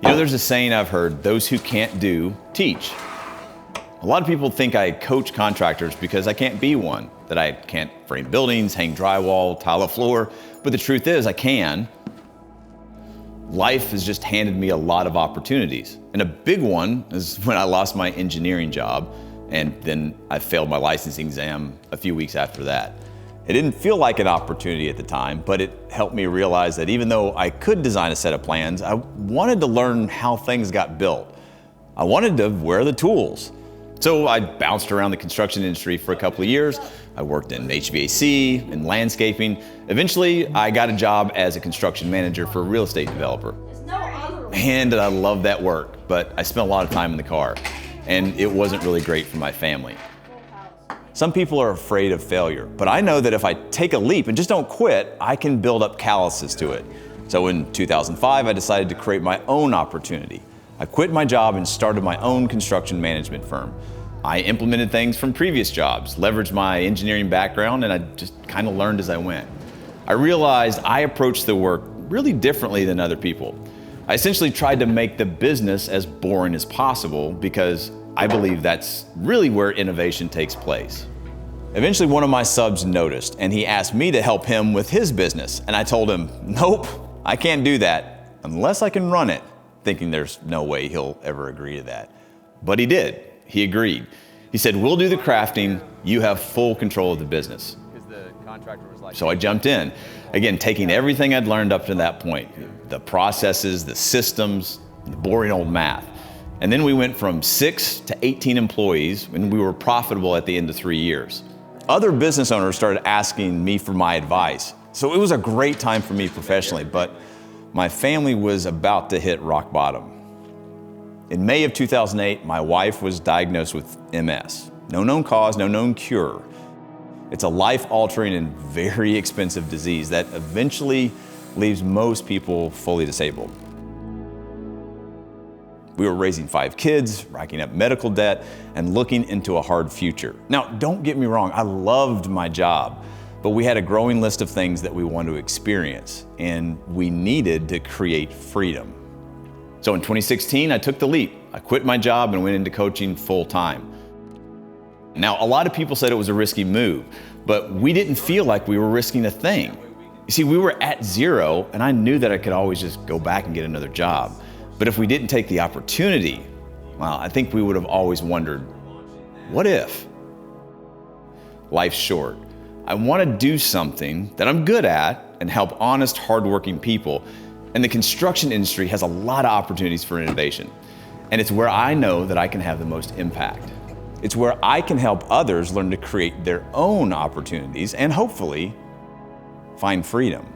You know, there's a saying I've heard, those who can't do, teach. A lot of people think I coach contractors because I can't be one, that I can't frame buildings, hang drywall, tile a floor, but the truth is I can. Life has just handed me a lot of opportunities. And a big one is when I lost my engineering job, and then I failed my licensing exam a few weeks after that. It didn't feel like an opportunity at the time, but it helped me realize that even though I could design a set of plans, I wanted to learn how things got built. I wanted to wear the tools. So I bounced around the construction industry for a couple of years. I worked in HVAC and landscaping. Eventually, I got a job as a construction manager for a real estate developer. Man, did I love that work, but I spent a lot of time in the car, and it wasn't really great for my family. Some people are afraid of failure, but I know that if I take a leap and just don't quit, I can build up calluses to it. So in 2005, I decided to create my own opportunity. I quit my job and started my own construction management firm. I implemented things from previous jobs, leveraged my engineering background, and I just kind of learned as I went. I realized I approached the work really differently than other people. I essentially tried to make the business as boring as possible because I believe that's really where innovation takes place. Eventually, one of my subs noticed, and he asked me to help him with his business. And I told him, nope, I can't do that unless I can run it, thinking there's no way he'll ever agree to that. But he did. He agreed. He said, we'll do the crafting, you have full control of the business. So I jumped in, again, taking everything I'd learned up to that point, the processes, the systems, the boring old math. And then we went from 6 to 18 employees, and we were profitable at the end of 3 years. Other business owners started asking me for my advice. So it was a great time for me professionally, but my family was about to hit rock bottom. In May of 2008, my wife was diagnosed with MS. No known cause, no known cure. It's a life-altering and very expensive disease that eventually leaves most people fully disabled. We were raising 5 kids, racking up medical debt, and looking into a hard future. Now, don't get me wrong, I loved my job, but we had a growing list of things that we wanted to experience, and we needed to create freedom. So in 2016, I took the leap. I quit my job and went into coaching full time. Now, a lot of people said it was a risky move, but we didn't feel like we were risking a thing. You see, we were at zero, and I knew that I could always just go back and get another job. But if we didn't take the opportunity, well, I think we would have always wondered, what if? Life's short. I want to do something that I'm good at and help honest, hardworking people. And the construction industry has a lot of opportunities for innovation. And it's where I know that I can have the most impact. It's where I can help others learn to create their own opportunities and hopefully find freedom.